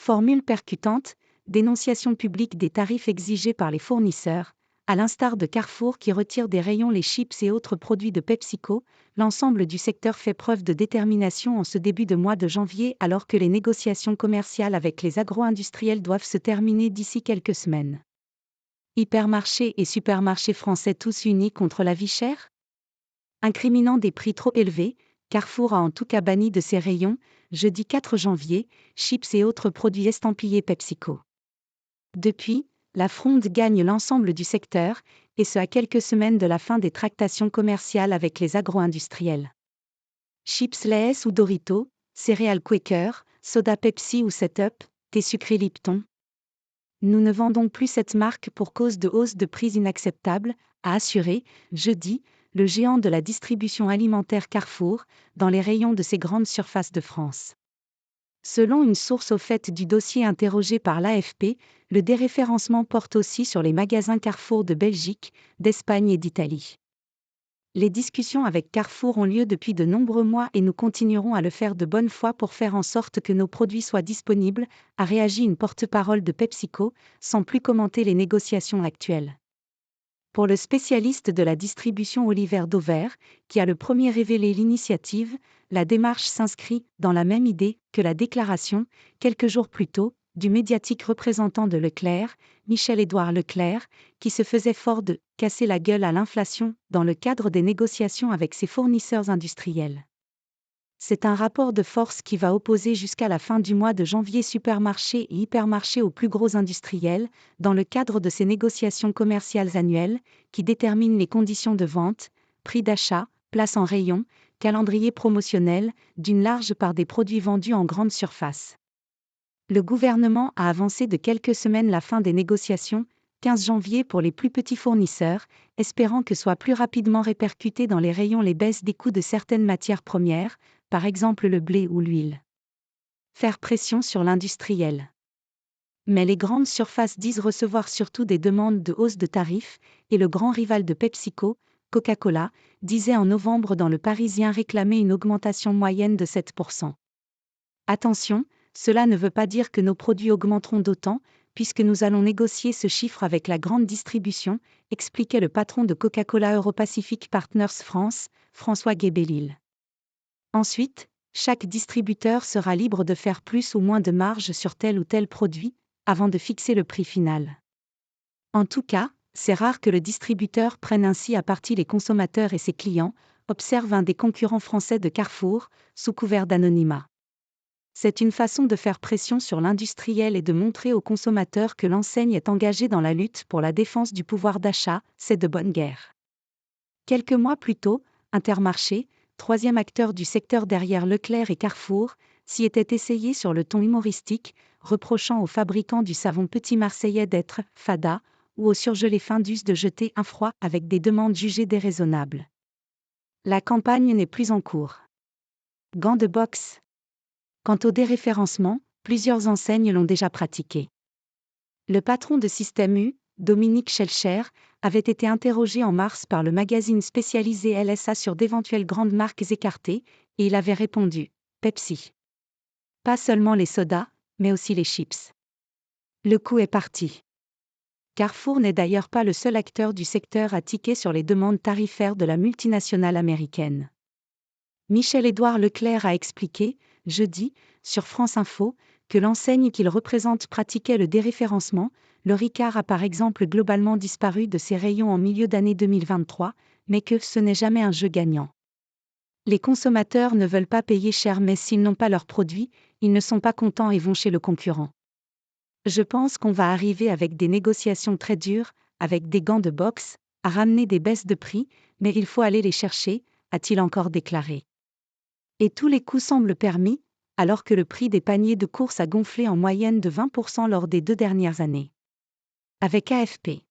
Formule percutante, dénonciation publique des tarifs exigés par les fournisseurs, à l'instar de Carrefour qui retire des rayons les chips et autres produits de PepsiCo, l'ensemble du secteur fait preuve de détermination en ce début de mois de janvier alors que les négociations commerciales avec les agro-industriels doivent se terminer d'ici quelques semaines. Hypermarchés et supermarchés français tous unis contre la vie chère ? Incriminant des prix trop élevés, Carrefour a en tout cas banni de ses rayons, jeudi 4 janvier, chips et autres produits estampillés PepsiCo. Depuis, la fronde gagne l'ensemble du secteur, et ce à quelques semaines de la fin des tractations commerciales avec les agro-industriels. Chips Lay's ou Doritos, céréales Quaker, soda Pepsi ou 7up, thé sucré Lipton. Nous ne vendons plus cette marque pour cause de hausse de prix inacceptable, a assuré, jeudi, le géant de la distribution alimentaire Carrefour, dans les rayons de ses grandes surfaces de France. Selon une source au fait du dossier interrogé par l'AFP, le déréférencement porte aussi sur les magasins Carrefour de Belgique, d'Espagne et d'Italie. Les discussions avec Carrefour ont lieu depuis de nombreux mois et nous continuerons à le faire de bonne foi pour faire en sorte que nos produits soient disponibles, a réagi une porte-parole de PepsiCo, sans plus commenter les négociations actuelles. Pour le spécialiste de la distribution Oliver Dauvert, qui a le premier révélé l'initiative, la démarche s'inscrit dans la même idée que la déclaration, quelques jours plus tôt, du médiatique représentant de Leclerc, Michel-Édouard Leclerc, qui se faisait fort de « casser la gueule à l'inflation » dans le cadre des négociations avec ses fournisseurs industriels. C'est un rapport de force qui va opposer jusqu'à la fin du mois de janvier supermarchés et hypermarchés aux plus gros industriels, dans le cadre de ces négociations commerciales annuelles, qui déterminent les conditions de vente, prix d'achat, place en rayon, calendrier promotionnel, d'une large part des produits vendus en grande surface. Le gouvernement a avancé de quelques semaines la fin des négociations, 15 janvier pour les plus petits fournisseurs, espérant que soient plus rapidement répercutées dans les rayons les baisses des coûts de certaines matières premières, par exemple le blé ou l'huile. Faire pression sur l'industriel. Mais les grandes surfaces disent recevoir surtout des demandes de hausse de tarifs, et le grand rival de PepsiCo, Coca-Cola, disait en novembre dans Le Parisien réclamer une augmentation moyenne de 7%. Attention, cela ne veut pas dire que nos produits augmenteront d'autant, puisque nous allons négocier ce chiffre avec la grande distribution, expliquait le patron de Coca-Cola Europacific Partners France, François Guébélil. Ensuite, chaque distributeur sera libre de faire plus ou moins de marge sur tel ou tel produit, avant de fixer le prix final. En tout cas, c'est rare que le distributeur prenne ainsi à partie les consommateurs et ses clients, observe un des concurrents français de Carrefour, sous couvert d'anonymat. C'est une façon de faire pression sur l'industriel et de montrer aux consommateurs que l'enseigne est engagée dans la lutte pour la défense du pouvoir d'achat, c'est de bonne guerre. Quelques mois plus tôt, Intermarché, troisième acteur du secteur derrière Leclerc et Carrefour, s'y était essayé sur le ton humoristique, reprochant aux fabricants du savon Petit Marseillais d'être « fada » ou aux surgelés Findus de jeter un froid avec des demandes jugées déraisonnables. La campagne n'est plus en cours. Gants de boxe. Quant au déréférencement, plusieurs enseignes l'ont déjà pratiqué. Le patron de Système U, Dominique Schelcher, avait été interrogé en mars par le magazine spécialisé LSA sur d'éventuelles grandes marques écartées, et il avait répondu « Pepsi ». Pas seulement les sodas, mais aussi les chips. Le coup est parti. Carrefour n'est d'ailleurs pas le seul acteur du secteur à tiquer sur les demandes tarifaires de la multinationale américaine. Michel-Édouard Leclerc a expliqué, jeudi, sur France Info, que l'enseigne qu'il représente pratiquait le déréférencement. Le Ricard a par exemple globalement disparu de ses rayons en milieu d'année 2023, mais que ce n'est jamais un jeu gagnant. Les consommateurs ne veulent pas payer cher, mais s'ils n'ont pas leurs produits, ils ne sont pas contents et vont chez le concurrent. Je pense qu'on va arriver avec des négociations très dures, avec des gants de boxe, à ramener des baisses de prix, mais il faut aller les chercher, a-t-il encore déclaré. Et tous les coups semblent permis, alors que le prix des paniers de courses a gonflé en moyenne de 20% lors des 2 dernières années. Avec AFP.